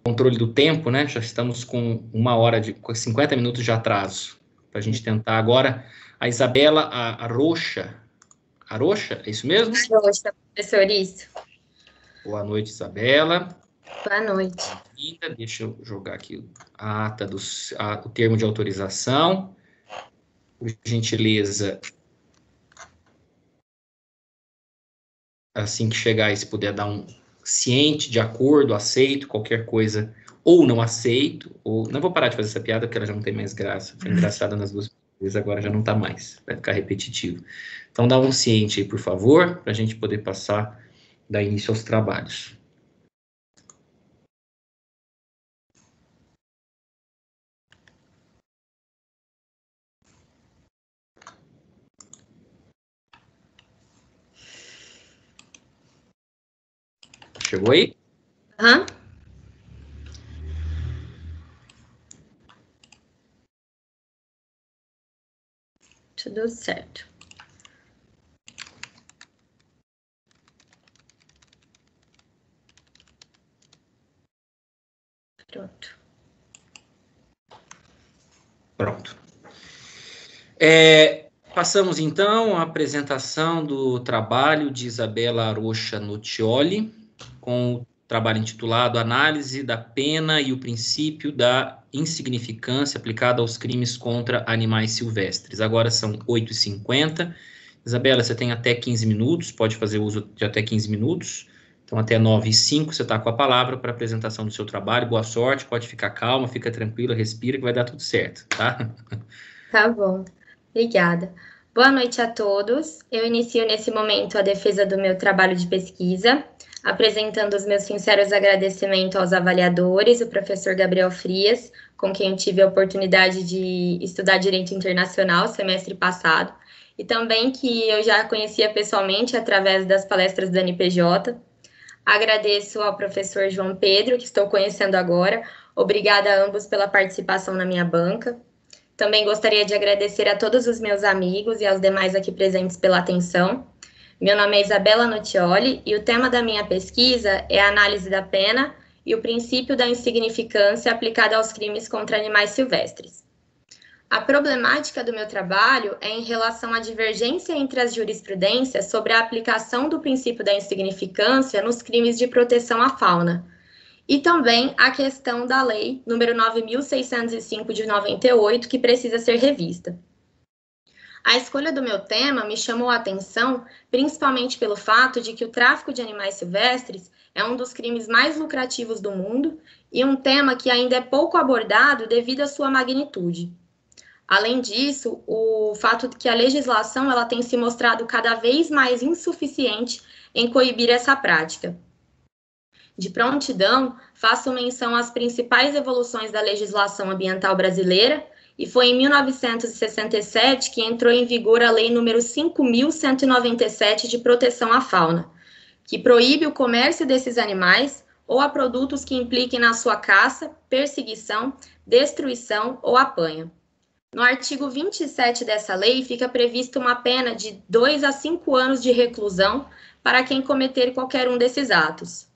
controle do tempo, né? Já estamos com 50 minutos de atraso. Para a gente tentar agora. A Isabela Arocha. Arocha, é isso mesmo? Arocha, professor, isso. Boa noite, Isabela. Boa noite. Deixa eu jogar aqui a ata o termo de autorização. Por gentileza, assim que chegar, se puder dar um ciente, de acordo, aceito, qualquer coisa, ou não aceito, ou... Não vou parar de fazer essa piada, porque ela já não tem mais graça. Foi engraçada nas duas vezes, agora já não tá mais. Vai ficar repetitivo. Então, dá um ciente aí, por favor, para a gente poder passar, dar início aos trabalhos. Chegou aí? Aham. Tudo certo. Pronto. Pronto. Passamos, então, à apresentação do trabalho de Isabela Arocha Nocioli, com o trabalho intitulado Análise da Pena e o Princípio da Insignificância aplicada aos crimes contra animais silvestres. Agora são 8h50. Isabela, você tem até 15 minutos, pode fazer uso de até 15 minutos. Então, até 9h05, você está com a palavra para a apresentação do seu trabalho. Boa sorte, pode ficar calma, fica tranquila, respira, que vai dar tudo certo, tá? Tá bom. Obrigada. Boa noite a todos. Eu inicio nesse momento a defesa do meu trabalho de pesquisa, apresentando os meus sinceros agradecimentos aos avaliadores, o professor Gabriel Frias, com quem eu tive a oportunidade de estudar Direito Internacional semestre passado, e também que eu já conhecia pessoalmente através das palestras do NPJ. Agradeço ao professor João Pedro, que estou conhecendo agora. Obrigada a ambos pela participação na minha banca. Também gostaria de agradecer a todos os meus amigos e aos demais aqui presentes pela atenção. Meu nome é Isabela Nocioli e o tema da minha pesquisa é a análise da pena e o princípio da insignificância aplicada aos crimes contra animais silvestres. A problemática do meu trabalho é em relação à divergência entre as jurisprudências sobre a aplicação do princípio da insignificância nos crimes de proteção à fauna, e também a questão da lei número 9.605 de 98, que precisa ser revista. A escolha do meu tema me chamou a atenção, principalmente pelo fato de que o tráfico de animais silvestres é um dos crimes mais lucrativos do mundo e um tema que ainda é pouco abordado devido à sua magnitude. Além disso, o fato de que a legislação ela tem se mostrado cada vez mais insuficiente em coibir essa prática. De prontidão, faço menção às principais evoluções da legislação ambiental brasileira, e foi em 1967 que entrou em vigor a Lei número 5.197 de proteção à fauna, que proíbe o comércio desses animais ou a produtos que impliquem na sua caça, perseguição, destruição ou apanha. No artigo 27 dessa lei fica prevista uma pena de 2 a 5 anos de reclusão para quem cometer qualquer um desses atos.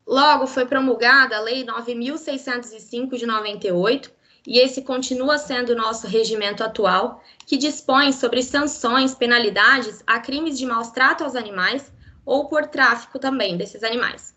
Logo, foi promulgada a Lei 9.605 de 98, e esse continua sendo o nosso regimento atual, que dispõe sobre sanções, penalidades a crimes de maus-trato aos animais ou por tráfico também desses animais.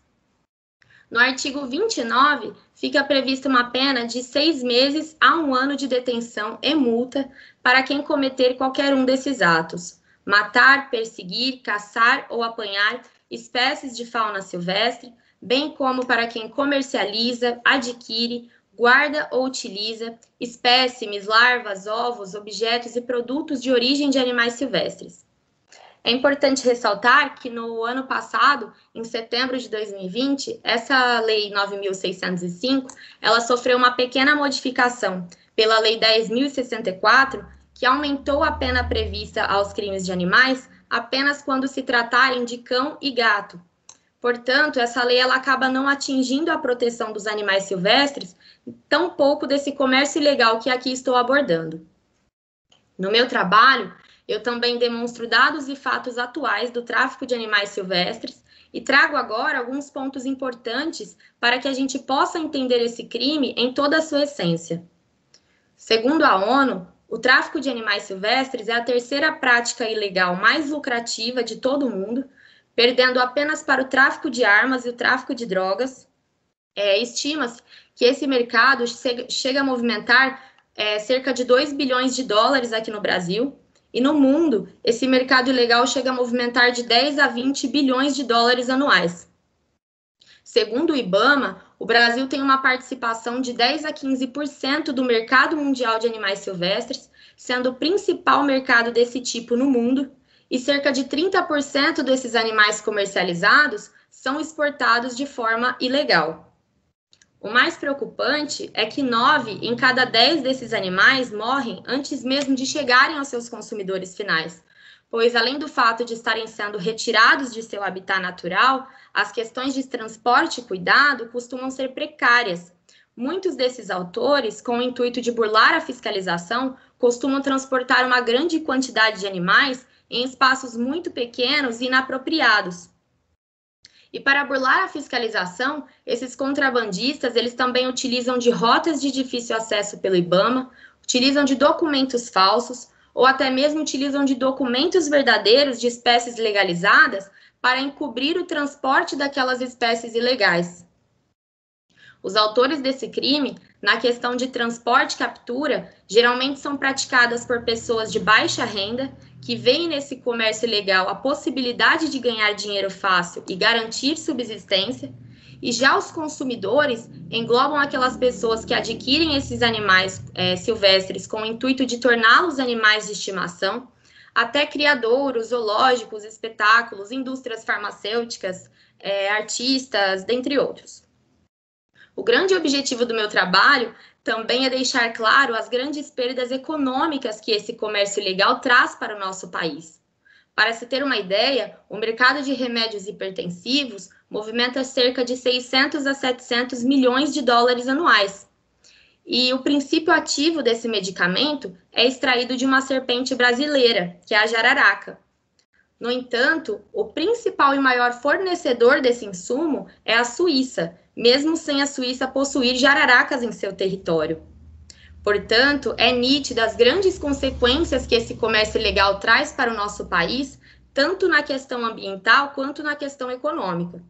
No artigo 29, fica prevista uma pena de 6 meses a 1 ano de detenção e multa para quem cometer qualquer um desses atos: matar, perseguir, caçar ou apanhar espécies de fauna silvestre, bem como para quem comercializa, adquire, guarda ou utiliza espécimes, larvas, ovos, objetos e produtos de origem de animais silvestres. É importante ressaltar que no ano passado, em setembro de 2020, essa Lei 9.605, ela sofreu uma pequena modificação pela Lei 10.064, que aumentou a pena prevista aos crimes de animais apenas quando se tratarem de cão e gato. Portanto, essa lei ela acaba não atingindo a proteção dos animais silvestres, tampouco desse comércio ilegal que aqui estou abordando. No meu trabalho, eu também demonstro dados e fatos atuais do tráfico de animais silvestres e trago agora alguns pontos importantes para que a gente possa entender esse crime em toda a sua essência. Segundo a ONU, o tráfico de animais silvestres é a terceira prática ilegal mais lucrativa de todo o mundo, perdendo apenas para o tráfico de armas e o tráfico de drogas. Estima-se que esse mercado chega a movimentar cerca de 2 bilhões de dólares aqui no Brasil, e no mundo, esse mercado ilegal chega a movimentar de 10 a 20 bilhões de dólares anuais. Segundo o IBAMA, o Brasil tem uma participação de 10 a 15% do mercado mundial de animais silvestres, sendo o principal mercado desse tipo no mundo, e cerca de 30% desses animais comercializados são exportados de forma ilegal. O mais preocupante é que 9 em cada 10 desses animais morrem antes mesmo de chegarem aos seus consumidores finais, pois além do fato de estarem sendo retirados de seu habitat natural, as questões de transporte e cuidado costumam ser precárias. Muitos desses autores, com o intuito de burlar a fiscalização, costumam transportar uma grande quantidade de animais em espaços muito pequenos e inapropriados. E para burlar a fiscalização, esses contrabandistas, eles também utilizam de rotas de difícil acesso pelo IBAMA, utilizam de documentos falsos, ou até mesmo utilizam de documentos verdadeiros de espécies legalizadas para encobrir o transporte daquelas espécies ilegais. Os autores desse crime, na questão de transporte e captura, geralmente são praticadas por pessoas de baixa renda, que veem nesse comércio ilegal a possibilidade de ganhar dinheiro fácil e garantir subsistência, e já os consumidores englobam aquelas pessoas que adquirem esses animais silvestres com o intuito de torná-los animais de estimação, até criadouros, zoológicos, espetáculos, indústrias farmacêuticas, artistas, dentre outros. O grande objetivo do meu trabalho também é deixar claro as grandes perdas econômicas que esse comércio ilegal traz para o nosso país. Para se ter uma ideia, o mercado de remédios hipertensivos movimenta cerca de 600 a 700 milhões de dólares anuais. E o princípio ativo desse medicamento é extraído de uma serpente brasileira, que é a jararaca. No entanto, o principal e maior fornecedor desse insumo é a Suíça, mesmo sem a Suíça possuir jararacas em seu território. Portanto, é nítida as grandes consequências que esse comércio ilegal traz para o nosso país, tanto na questão ambiental quanto na questão econômica.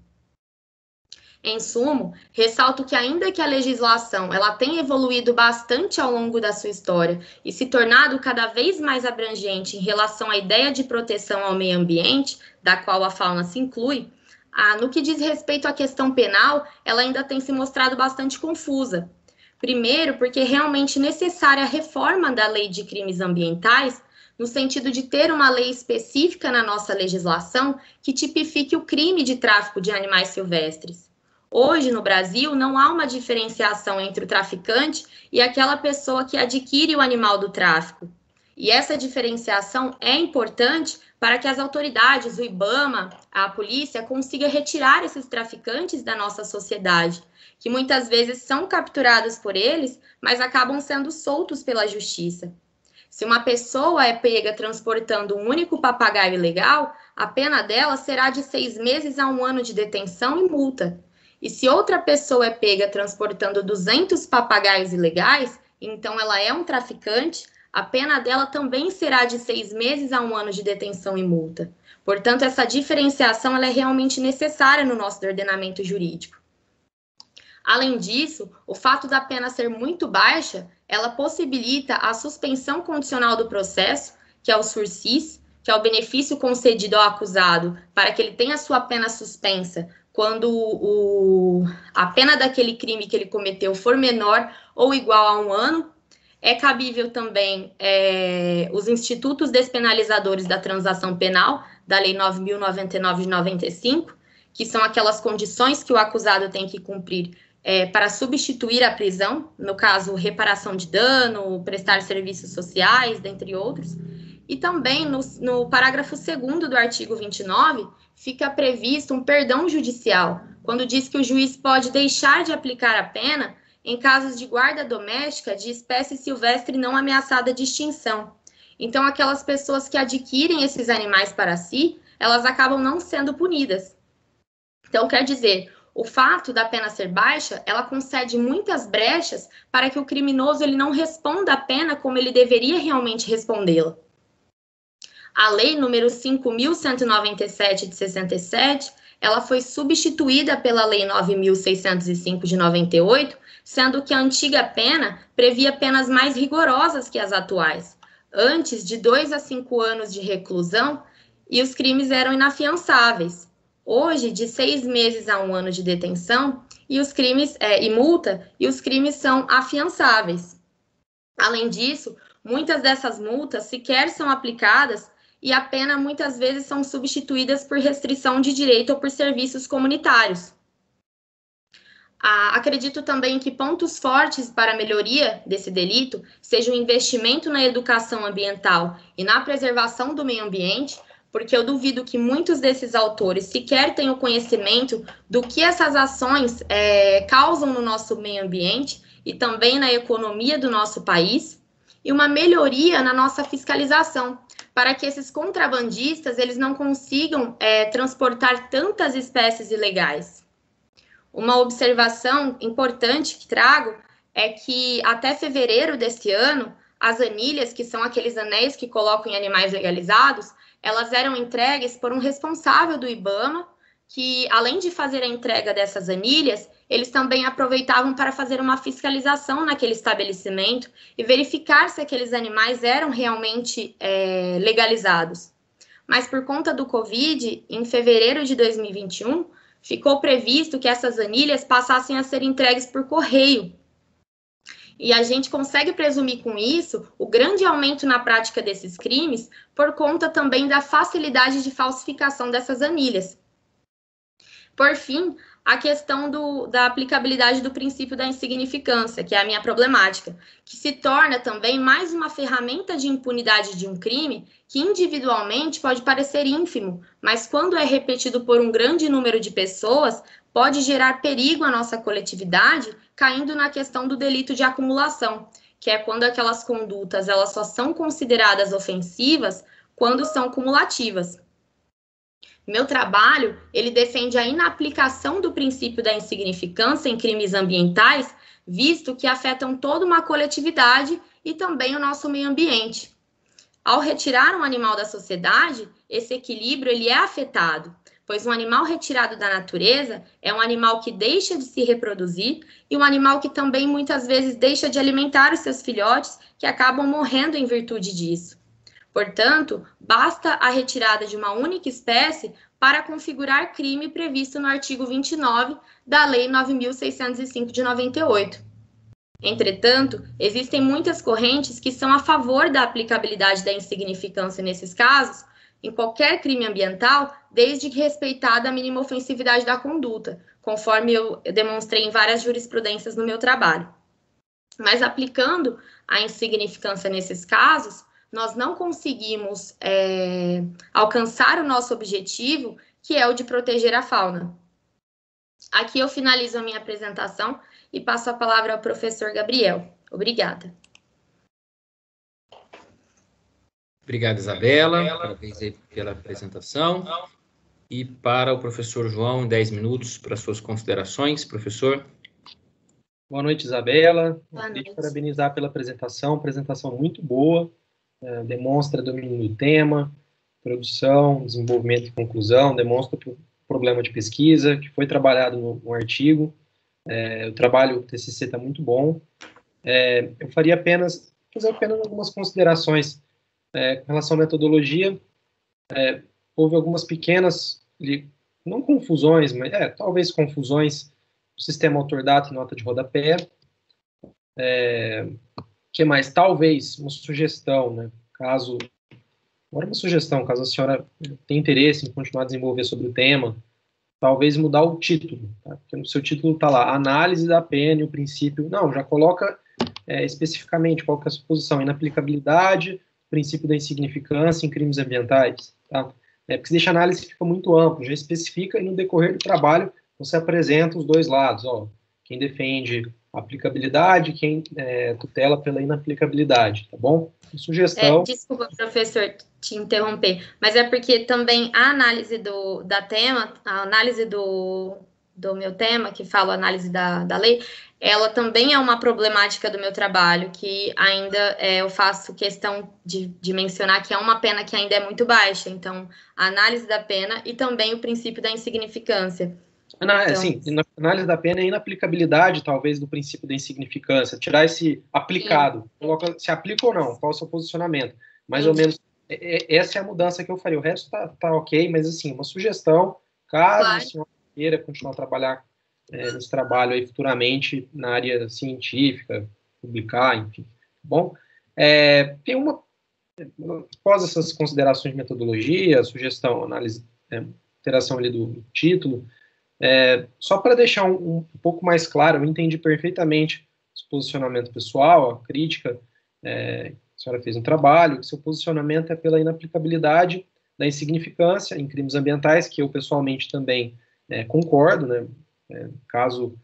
Em sumo, ressalto que ainda que a legislação ela tenha evoluído bastante ao longo da sua história e se tornado cada vez mais abrangente em relação à ideia de proteção ao meio ambiente, da qual a fauna se inclui, no que diz respeito à questão penal, ela ainda tem se mostrado bastante confusa. Primeiro, porque é realmente necessária a reforma da lei de crimes ambientais, no sentido de ter uma lei específica na nossa legislação que tipifique o crime de tráfico de animais silvestres. Hoje, no Brasil, não há uma diferenciação entre o traficante e aquela pessoa que adquire o animal do tráfico. E essa diferenciação é importante para que as autoridades, o IBAMA, a polícia, consigam retirar esses traficantes da nossa sociedade, que muitas vezes são capturados por eles, mas acabam sendo soltos pela justiça. Se uma pessoa é pega transportando um único papagaio ilegal, a pena dela será de 6 meses a 1 ano de detenção e multa. E se outra pessoa é pega transportando 200 papagaios ilegais, então ela é um traficante, a pena dela também será de 6 meses a 1 ano de detenção e multa. Portanto, essa diferenciação ela é realmente necessária no nosso ordenamento jurídico. Além disso, o fato da pena ser muito baixa, ela possibilita a suspensão condicional do processo, que é o sursis, que é o benefício concedido ao acusado para que ele tenha sua pena suspensa quando a pena daquele crime que ele cometeu for menor ou igual a 1 ano. É cabível também os institutos despenalizadores da transação penal, da Lei 9.099 de 95, que são aquelas condições que o acusado tem que cumprir para substituir a prisão, no caso, reparação de dano, prestar serviços sociais, dentre outros. E também, no parágrafo 2º do artigo 29, fica previsto um perdão judicial, quando diz que o juiz pode deixar de aplicar a pena em casos de guarda doméstica de espécie silvestre não ameaçada de extinção. Então, aquelas pessoas que adquirem esses animais para si, elas acabam não sendo punidas. Então, quer dizer, o fato da pena ser baixa, ela concede muitas brechas para que o criminoso ele não responda a pena como ele deveria realmente respondê-la. A lei número 5.197 de 67, ela foi substituída pela lei 9.605 de 98, sendo que a antiga pena previa penas mais rigorosas que as atuais, antes de 2 a 5 anos de reclusão, e os crimes eram inafiançáveis. Hoje, de 6 meses a 1 ano de detenção e os crimes e multa, e os crimes são afiançáveis. Além disso, muitas dessas multas sequer são aplicadas e a pena muitas vezes são substituídas por restrição de direito ou por serviços comunitários. Acredito também que pontos fortes para a melhoria desse delito seja o investimento na educação ambiental e na preservação do meio ambiente, porque eu duvido que muitos desses autores sequer tenham conhecimento do que essas ações causam no nosso meio ambiente e também na economia do nosso país, e uma melhoria na nossa fiscalização, para que esses contrabandistas eles não consigam transportar tantas espécies ilegais. Uma observação importante que trago é que até fevereiro deste ano, as anilhas, que são aqueles anéis que colocam em animais legalizados, elas eram entregues por um responsável do IBAMA, que além de fazer a entrega dessas anilhas, eles também aproveitavam para fazer uma fiscalização naquele estabelecimento e verificar se aqueles animais eram realmente legalizados. Mas por conta do Covid, em fevereiro de 2021, ficou previsto que essas anilhas passassem a ser entregues por correio. E a gente consegue presumir com isso o grande aumento na prática desses crimes por conta também da facilidade de falsificação dessas anilhas. Por fim, a questão da aplicabilidade do princípio da insignificância, que é a minha problemática, que se torna também mais uma ferramenta de impunidade de um crime que individualmente pode parecer ínfimo, mas quando é repetido por um grande número de pessoas, pode gerar perigo à nossa coletividade, caindo na questão do delito de acumulação, que é quando aquelas condutas elas só são consideradas ofensivas quando são cumulativas. Meu trabalho, ele defende a inaplicação do princípio da insignificância em crimes ambientais, visto que afetam toda uma coletividade e também o nosso meio ambiente. Ao retirar um animal da sociedade, esse equilíbrio ele é afetado, pois um animal retirado da natureza é um animal que deixa de se reproduzir e um animal que também muitas vezes deixa de alimentar os seus filhotes, que acabam morrendo em virtude disso. Portanto, basta a retirada de uma única espécie para configurar crime previsto no artigo 29 da Lei 9.605 de 98. Entretanto, existem muitas correntes que são a favor da aplicabilidade da insignificância nesses casos, em qualquer crime ambiental, desde que respeitada a mínima ofensividade da conduta, conforme eu demonstrei em várias jurisprudências no meu trabalho. Mas aplicando a insignificância nesses casos, nós não conseguimos alcançar o nosso objetivo, que é o de proteger a fauna. Aqui eu finalizo a minha apresentação e passo a palavra ao professor Gabriel. Obrigada. Obrigado, Isabela. Parabéns aí pela apresentação. E para o professor João, 10 minutos para suas considerações. Professor. Boa noite, Isabela. Boa noite. Queria te parabenizar pela apresentação muito boa. Demonstra domínio do tema, produção, desenvolvimento e conclusão, demonstra o problema de pesquisa que foi trabalhado no artigo. O trabalho do TCC está muito bom. Eu fazer apenas algumas considerações com relação à metodologia. Houve algumas pequenas, não confusões, mas talvez confusões do sistema autor-data e nota de rodapé. Que mais? Talvez uma sugestão, né? Caso a senhora tenha interesse em continuar a desenvolver sobre o tema, talvez mudar o título, tá? Porque no seu título está lá, análise da pena e o princípio. Não, já coloca especificamente qual que é a sua posição, inaplicabilidade, princípio da insignificância em crimes ambientais, tá? Porque se deixa a análise fica muito amplo, já especifica e no decorrer do trabalho você apresenta os dois lados, ó, quem defende aplicabilidade, quem tutela pela inaplicabilidade, tá bom? Sugestão... Desculpa, professor, te interromper, mas é porque também a análise do meu tema, que fala análise da lei, ela também é uma problemática do meu trabalho, que ainda eu faço questão de mencionar que é uma pena que ainda é muito baixa. Então, a análise da pena e também o princípio da insignificância. Sim, análise da pena é inaplicabilidade, talvez, do princípio da insignificância. Tirar esse aplicado. Coloca, se aplica ou não, qual é o seu posicionamento. Mais ou menos, essa é a mudança que eu faria. O resto tá ok, mas, assim, uma sugestão, caso a senhora queira continuar a trabalhar nesse trabalho aí futuramente na área científica, publicar, enfim, tá bom? Tem após essas considerações de metodologia, sugestão, análise, alteração ali do título, só para deixar um pouco mais claro, eu entendi perfeitamente o posicionamento pessoal, a crítica, a senhora fez um trabalho, que seu posicionamento é pela inaplicabilidade da insignificância em crimes ambientais, que eu pessoalmente também concordo, né? Caso,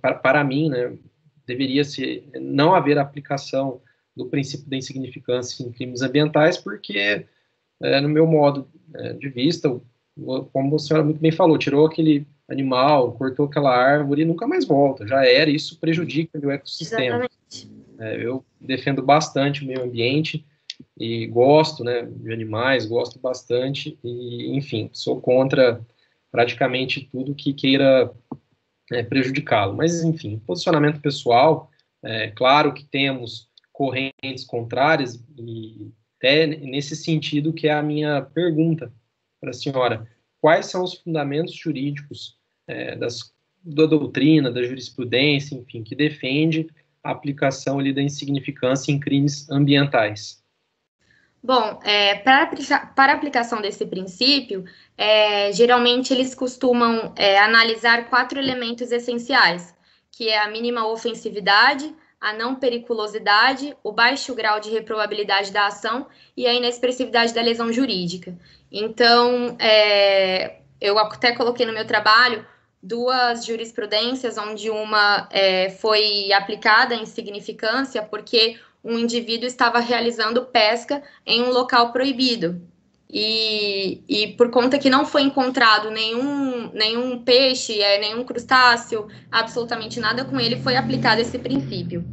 para mim, né, deveria não haver aplicação do princípio da insignificância em crimes ambientais, porque, no meu modo de vista, como a senhora muito bem falou, tirou aquele animal, cortou aquela árvore e nunca mais volta, já era, isso prejudica o ecossistema. Eu defendo bastante o meio ambiente e gosto, né, de animais, gosto bastante e, enfim, sou contra praticamente tudo que queira prejudicá-lo. Mas, enfim, posicionamento pessoal, claro que temos correntes contrárias e até nesse sentido que é a minha pergunta para a senhora. Quais são os fundamentos jurídicos da doutrina, da jurisprudência, enfim, que defende a aplicação ali da insignificância em crimes ambientais? Bom, para a aplicação desse princípio, geralmente eles costumam analisar 4 elementos essenciais, que é a mínima ofensividade, a não periculosidade, o baixo grau de reprovabilidade da ação e a inexpressividade da lesão jurídica. Então, eu até coloquei no meu trabalho 2 jurisprudências, onde uma foi aplicada em insignificância porque um indivíduo estava realizando pesca em um local proibido. E por conta que não foi encontrado nenhum peixe, nenhum crustáceo, absolutamente nada com ele, foi aplicado esse princípio.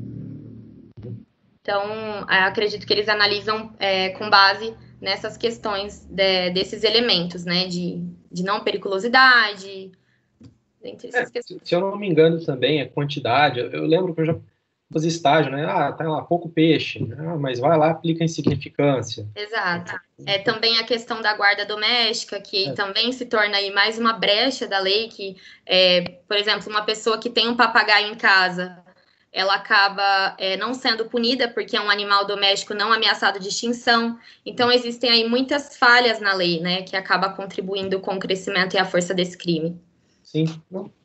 Então, acredito que eles analisam com base nessas questões desses elementos, né, de não periculosidade, entre essas questões. Se eu não me engano também, a quantidade, eu lembro que eu já fazer estágio, né? Tá lá, pouco peixe, mas vai lá, aplica a insignificância. Exato. Também a questão da guarda doméstica, que também se torna aí mais uma brecha da lei, que, por exemplo, uma pessoa que tem um papagaio em casa, ela acaba não sendo punida porque é um animal doméstico não ameaçado de extinção. Então, existem aí muitas falhas na lei, né, que acaba contribuindo com o crescimento e a força desse crime. Sim,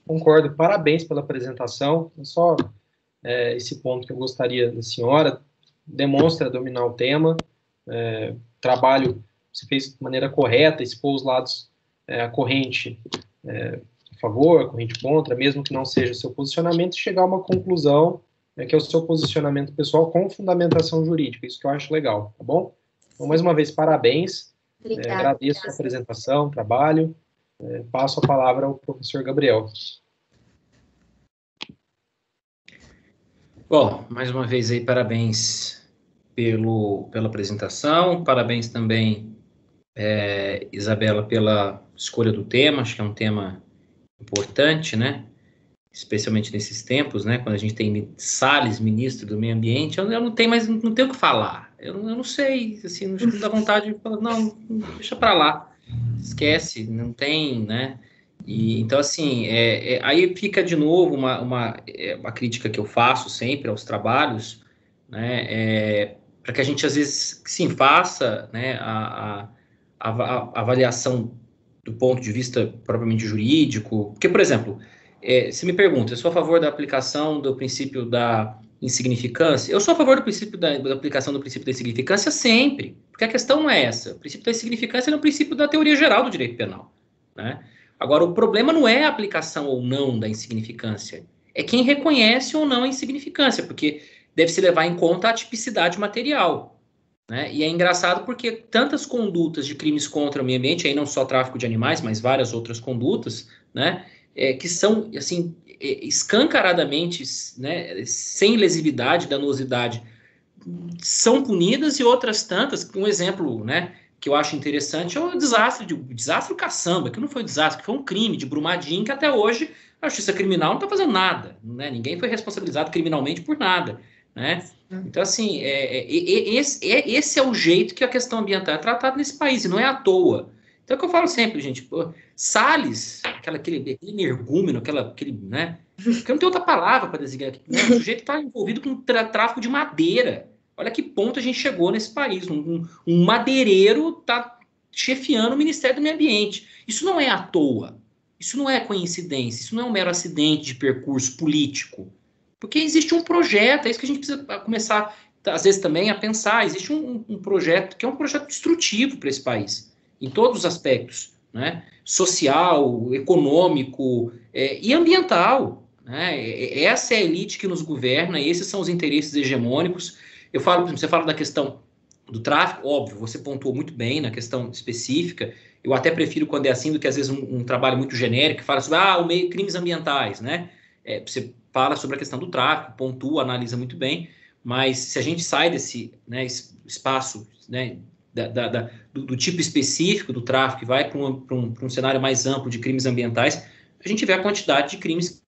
concordo. Parabéns pela apresentação. Só esse ponto que eu gostaria da senhora, demonstra dominar o tema, trabalho você fez de maneira correta, expôs os lados, a corrente a favor, a corrente contra, mesmo que não seja o seu posicionamento, chegar a uma conclusão que é o seu posicionamento pessoal com fundamentação jurídica, isso que eu acho legal, tá bom? Então, mais uma vez, parabéns, agradeço a apresentação, trabalho, passo a palavra ao professor Gabriel. Bom, mais uma vez aí, parabéns pela apresentação, parabéns também, Isabela, pela escolha do tema, acho que é um tema importante, né? Especialmente nesses tempos, né? Quando a gente tem Salles, ministro do Meio Ambiente, eu não tenho o que falar, eu não sei, assim, não dá vontade de falar, não, deixa para lá, esquece, não tem, né? E, então, assim, aí fica de novo uma crítica que eu faço sempre aos trabalhos, né, para que a gente, às vezes, sim, faça, né, a avaliação do ponto de vista propriamente jurídico. Porque, por exemplo, se me pergunta, eu sou a favor da aplicação do princípio da insignificância? Eu sou a favor do princípio da aplicação do princípio da insignificância sempre, porque a questão não é essa. O princípio da insignificância é o princípio da teoria geral do direito penal, né? Agora, o problema não é a aplicação ou não da insignificância. é quem reconhece ou não a insignificância, porque deve-se levar em conta a tipicidade material, né? E é engraçado porque tantas condutas de crimes contra o meio ambiente, aí não só tráfico de animais, mas várias outras condutas, né? Que são, assim, escancaradamente, né, sem lesividade, danosidade, são punidas, e outras tantas, um exemplo, né, que eu acho interessante é o desastre do caçamba, que não foi um desastre, que foi um crime de Brumadinho, que até hoje a justiça criminal não está fazendo nada, né? Ninguém foi responsabilizado criminalmente por nada, né? Então, assim, esse é o jeito que a questão ambiental é tratada nesse país, e não é à toa. Então, é o que eu falo sempre, gente, pô, Salles, aquele energúmeno, aquele, né? Porque não tem outra palavra para designar, né? O sujeito está envolvido com tráfico de madeira. Olha que ponto a gente chegou nesse país. Um madeireiro está chefiando o Ministério do Meio Ambiente. Isso não é à toa. Isso não é coincidência. Isso não é um mero acidente de percurso político. Porque existe um projeto, é isso que a gente precisa começar, às vezes, também a pensar. Existe um projeto que é um projeto destrutivo para esse país, em todos os aspectos, né? Social, econômico, e ambiental, né? Essa é a elite que nos governa, esses são os interesses hegemônicos. Eu falo, por exemplo, você fala da questão do tráfico, óbvio, você pontuou muito bem na questão específica. Eu até prefiro quando é assim do que às vezes um trabalho muito genérico que fala sobre crimes ambientais, né? Você fala sobre a questão do tráfico, pontua, analisa muito bem, mas se a gente sai desse, né, espaço, né, do tipo específico do tráfico e vai para um cenário mais amplo de crimes ambientais, a gente vê a quantidade de crimes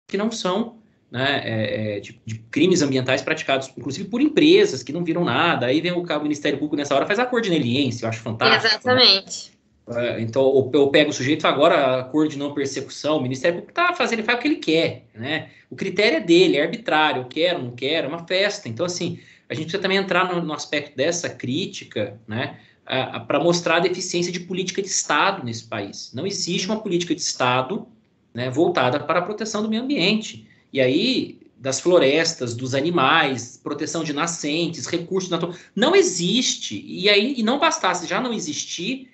que não são, né, de crimes ambientais praticados, inclusive por empresas que não viram nada. Aí vem o Ministério Público nessa hora, faz a cordineliense, eu acho fantástico. Exatamente. Né? Então, eu pego o sujeito agora, a cor de não persecução, o Ministério Público está fazendo, ele faz o que ele quer, né? O critério é dele, é arbitrário, eu quero, não quero, é uma festa. Então, assim, a gente precisa também entrar no aspecto dessa crítica, né, para mostrar a deficiência de política de Estado nesse país. Não existe uma política de Estado, né, voltada para a proteção do meio ambiente. E aí, das florestas, dos animais, proteção de nascentes, recursos naturais, não existe. E aí, e não bastasse já não existir,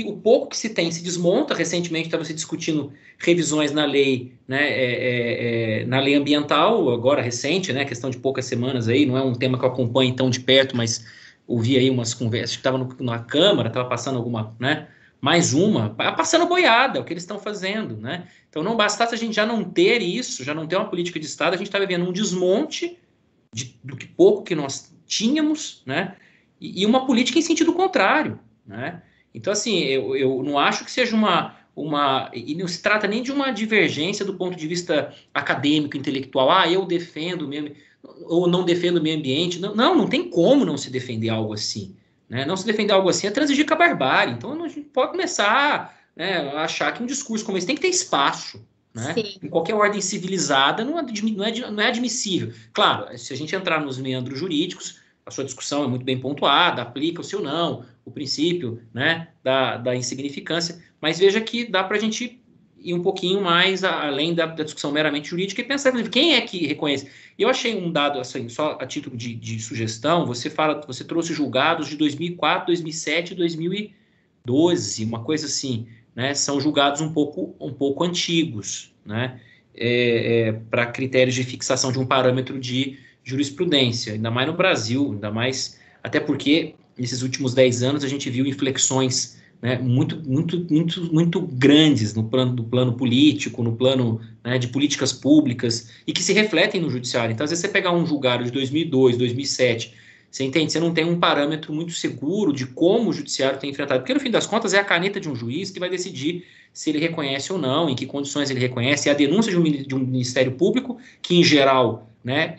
o pouco que se tem se desmonta. Recentemente estava se discutindo revisões na lei, né, na lei ambiental, agora recente, né, questão de poucas semanas aí, não é um tema que eu acompanho tão de perto, mas ouvi aí umas conversas, que estava na Câmara, estava passando alguma, né, mais uma, passando boiada, o que eles estão fazendo, né? Então, não bastasse a gente já não ter isso, já não ter uma política de Estado, a gente está vivendo um desmonte do que pouco que nós tínhamos, né? E uma política em sentido contrário, né? Então, assim, eu não acho que seja e não se trata nem de uma divergência do ponto de vista acadêmico, intelectual. Eu defendo mesmo, ou não defendo o meio ambiente. Não tem como não se defender algo assim, né? Não se defender algo assim é transigir com a barbárie. Então, a gente pode começar, né, a achar que um discurso como esse tem que ter espaço, né? Em qualquer ordem civilizada não é admissível. Claro, se a gente entrar nos meandros jurídicos, a sua discussão é muito bem pontuada, aplica-se ou não o princípio, né, da insignificância, mas veja que dá para a gente ir um pouquinho mais além da discussão meramente jurídica e pensar quem é que reconhece. Eu achei um dado, assim, só a título de sugestão, você trouxe julgados de 2004, 2007 e 2012, uma coisa assim, né, são julgados um pouco antigos, né, para critérios de fixação de um parâmetro de jurisprudência, ainda mais no Brasil, ainda mais, até porque nesses últimos 10 anos a gente viu inflexões, né, muito grandes no plano político, no plano, né, de políticas públicas, e que se refletem no judiciário. Então, às vezes você pegar um julgado de 2002, 2007, você entende? Você não tem um parâmetro muito seguro de como o judiciário tem enfrentado, porque no fim das contas é a caneta de um juiz que vai decidir se ele reconhece ou não, em que condições ele reconhece, é a denúncia de um Ministério Público, que em geral, né,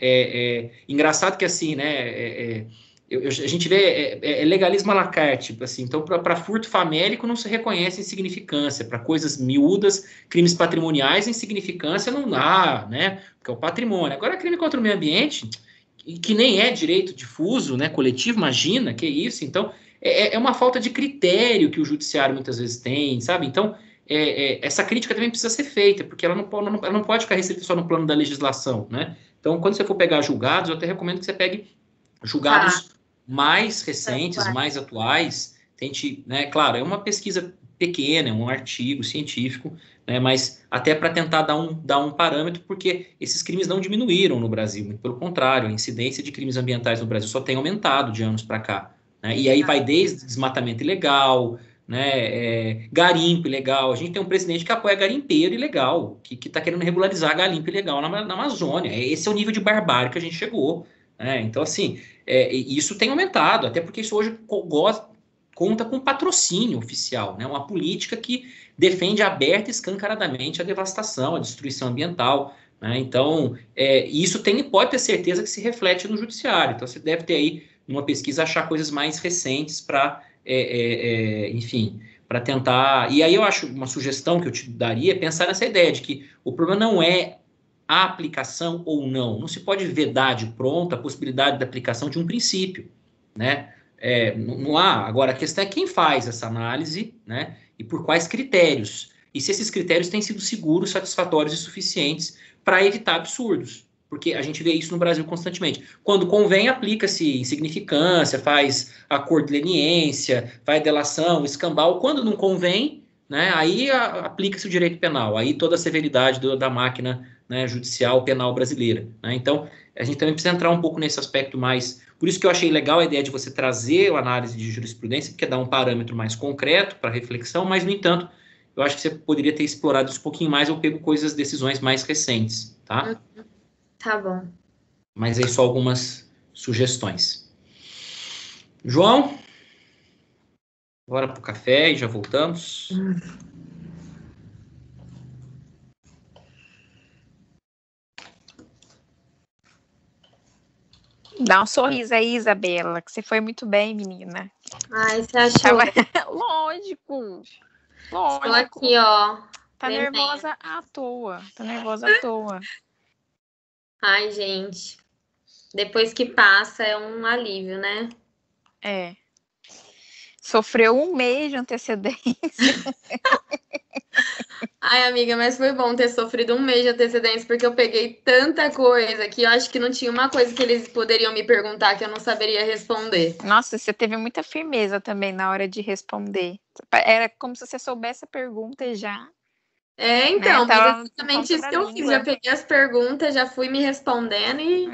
engraçado que assim, né, a gente vê legalismo à la carte, tipo assim, então para furto famélico não se reconhece insignificância, para coisas miúdas, crimes patrimoniais, insignificância não dá, né, porque é o patrimônio. Agora, crime contra o meio ambiente, que nem é direito difuso, né, coletivo, imagina, que é isso, então é uma falta de critério que o judiciário muitas vezes tem, sabe, então essa crítica também precisa ser feita, porque ela não pode ficar restrita só no plano da legislação, né, então quando você for pegar julgados, eu até recomendo que você pegue julgados mais recentes, mais atuais, tente, né, claro, é uma pesquisa pequena, é um artigo científico, né? Mas até para tentar dar um parâmetro, porque esses crimes não diminuíram no Brasil, muito pelo contrário, a incidência de crimes ambientais no Brasil só tem aumentado de anos para cá, né? E aí vai desde desmatamento ilegal, né, garimpo ilegal. A gente tem um presidente que apoia garimpeiro ilegal, que está querendo regularizar garimpo ilegal na Amazônia. Esse é o nível de barbárie que a gente chegou, né? Então, assim, isso tem aumentado, até porque isso hoje conta com patrocínio oficial, né? Uma política que defende aberta e escancaradamente a devastação, a destruição ambiental, né? Então, isso pode ter certeza que se reflete no judiciário. Então, você deve ter aí, numa pesquisa, achar coisas mais recentes para enfim, para tentar. E aí eu acho uma sugestão que eu te daria é pensar nessa ideia de que o problema não é a aplicação ou não. Não se pode vedar de pronto a possibilidade da aplicação de um princípio, né? Não há. Agora, a questão é quem faz essa análise, né? E por quais critérios. E se esses critérios têm sido seguros, satisfatórios e suficientes para evitar absurdos. Porque a gente vê isso no Brasil constantemente. Quando convém, aplica-se insignificância, faz acordo de leniência, faz delação, escambau. Quando não convém, né, aí aplica-se o direito penal. Aí toda a severidade da máquina, né, judicial penal brasileira, né? Então, a gente também precisa entrar um pouco nesse aspecto mais. Por isso que eu achei legal a ideia de você trazer a análise de jurisprudência, porque dá um parâmetro mais concreto para reflexão, mas, no entanto, eu acho que você poderia ter explorado isso um pouquinho mais. Eu pego decisões mais recentes, tá? Tá bom. Mas aí só algumas sugestões. João, bora pro café e já voltamos. Dá um sorriso aí, Isabela, que você foi muito bem, menina. Ai, você achou? Lógico. Estou aqui, ó. Tá nervosa à toa. Ai, gente. Depois que passa, é um alívio, né? Sofreu 1 mês de antecedência. Ai, amiga, mas foi bom ter sofrido 1 mês de antecedência, porque eu peguei tanta coisa que eu acho que não tinha uma coisa que eles poderiam me perguntar que eu não saberia responder. Nossa, você teve muita firmeza também na hora de responder. Era como se você soubesse a pergunta já. Então, mas é exatamente isso que eu fiz. Já peguei as perguntas, já fui me respondendo e...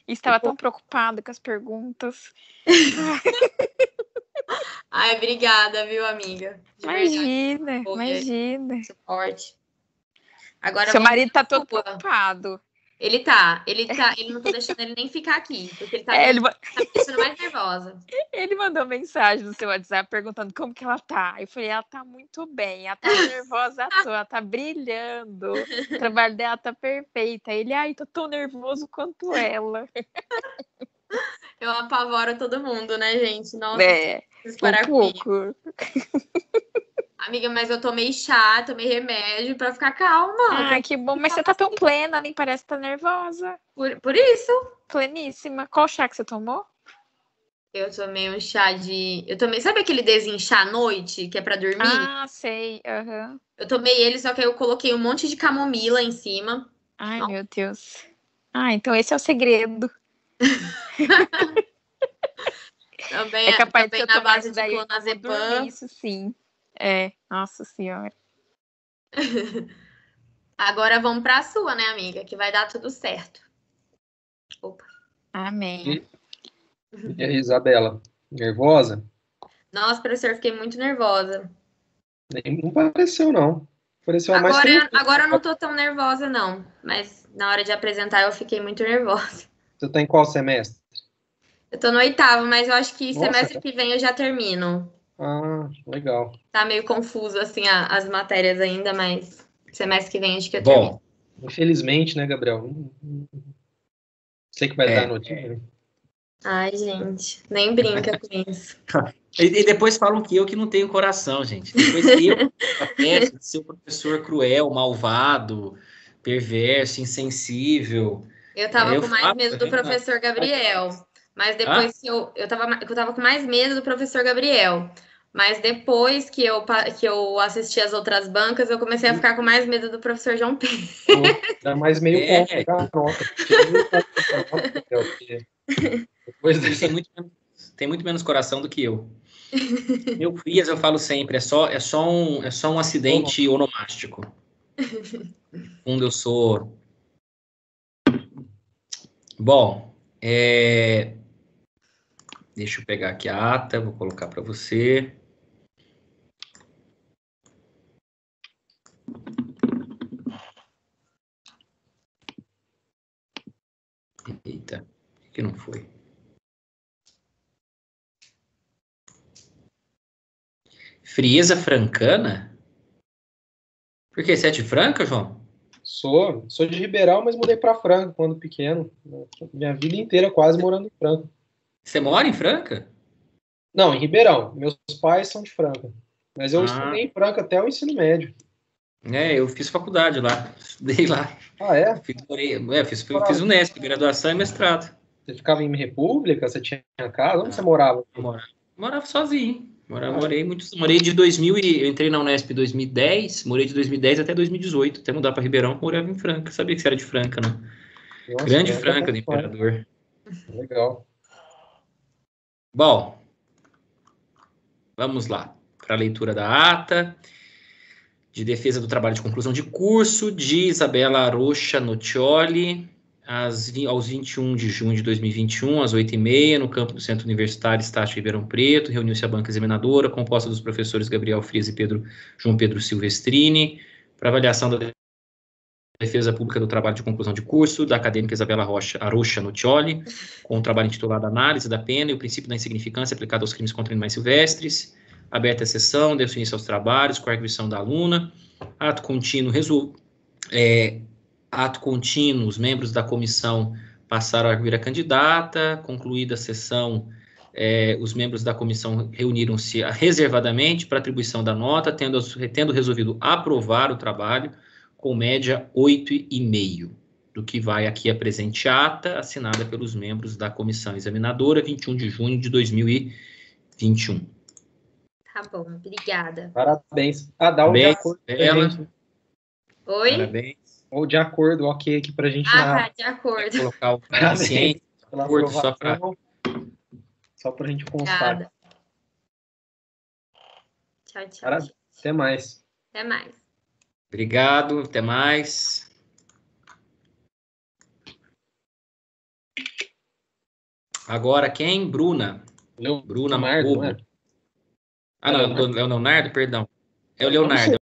E estava tão preocupada com as perguntas. Ai, obrigada, viu, amiga? Imagina. Suporte. Agora seu marido tá todo preocupado. Ele não tô deixando ele nem ficar aqui, porque ele tá me deixando mais nervosa. Ele mandou mensagem no seu WhatsApp perguntando como que ela tá. Eu falei, ela tá muito bem, ela tá nervosa à toa, ela tá brilhando, o trabalho dela tá perfeito. Ele, tô tão nervoso quanto ela. Eu apavoro todo mundo, né, gente? Nossa, um pouco. Amiga, mas eu tomei chá, tomei remédio pra ficar calma. Que bom, mas você tá tão plena, nem parece que tá nervosa. Por isso. Pleníssima. Qual chá que você tomou? Eu tomei um chá sabe aquele desinchar à noite, que é pra dormir? Sei. Uhum. Eu tomei ele, só que aí eu coloquei um monte de camomila em cima. Ai, meu Deus. Então esse é o segredo. Também, é capaz de na base de clonazepam. Isso sim. Nossa senhora. Agora vamos pra sua, né, amiga? Que vai dar tudo certo. Opa. Amém. E aí, Isabela, nervosa? Nossa, professor, fiquei muito nervosa. Não pareceu, não. Pareceu agora eu não tô tão nervosa, não. Mas na hora de apresentar eu fiquei muito nervosa. Você tá em qual semestre? Eu tô no 8º, mas eu acho que semestre que vem eu já termino. Legal. Tá meio confuso, assim, as matérias ainda, mas semestre que vem acho que eu termino. Infelizmente, né, Gabriel? Sei que vai dar notícia, né? Ai, gente, nem brinca com isso. E depois falam que eu que não tenho coração, gente. Depois eu peço de ser um professor cruel, malvado, perverso, insensível. Eu tava com mais medo do professor Gabriel. Mas depois que eu tava com mais medo do professor Gabriel. Mas depois que eu assisti as outras bancas, eu comecei a ficar com mais medo do professor João Pedro. Dá mais meio ponto da nota. Depois tem muito menos coração do que eu. Meu Frias, eu falo sempre, é só um acidente onomástico. Fundo eu sou. Bom, deixa eu pegar aqui a ata, vou colocar para você. Eita, por que não foi? Frieza francana? Por que? Você é de Franca, João? Sou de Ribeirão, mas mudei para Franca quando pequeno. Minha vida inteira quase morando em Franca. Você mora em Franca? Não, em Ribeirão. Meus pais são de Franca. Mas eu estudei em Franca até o ensino médio. Eu fiz faculdade lá, estudei lá. Ah, é? Fiz Unesp, graduação e mestrado. Você ficava em República? Você tinha casa? Onde você morava? Morava sozinho. Morei de 2000 eu entrei na Unesp em 2010, morei de 2010 até 2018, até mudar para Ribeirão, morava em Franca. Sabia que você era de Franca, né? Nossa, Grande Franca do Imperador. Legal. Bom, vamos lá para a leitura da ata de defesa do trabalho de conclusão de curso de Isabela Arocha Nocioli, aos 21 de junho de 2021, às 8h30, no campo do Centro Universitário Estácio Ribeirão Preto, reuniu-se a banca examinadora, composta dos professores Gabriel Frias e João Pedro Silvestrini, para avaliação da defesa pública do trabalho de conclusão de curso da acadêmica Isabela Arocha Nocioli, com o trabalho intitulado Análise da Pena e o Princípio da Insignificância aplicado aos crimes contra animais silvestres. Aberta a sessão, deu-se início aos trabalhos, com a arguição da aluna. Ato contínuo, os membros da comissão passaram a arguir a candidata. Concluída a sessão, os membros da comissão reuniram-se reservadamente para atribuição da nota, tendo resolvido aprovar o trabalho, com média 8,5, do que vai aqui a presente ata, assinada pelos membros da comissão examinadora, 21 de junho de 2021. Tá bom, obrigada. Parabéns. Dá o de acordo pra gente. Oi? Parabéns. Ou de acordo, ok, aqui pra gente. Tá, de acordo. Colocar o paciente de acordo só pra gente constar. Tchau, tchau. Parabéns. Até mais. Até mais. Obrigado, até mais. Agora quem? Bruna. Bruna Leonardo, Macobo. não é? Não, é o Leonardo, perdão. É o Leonardo.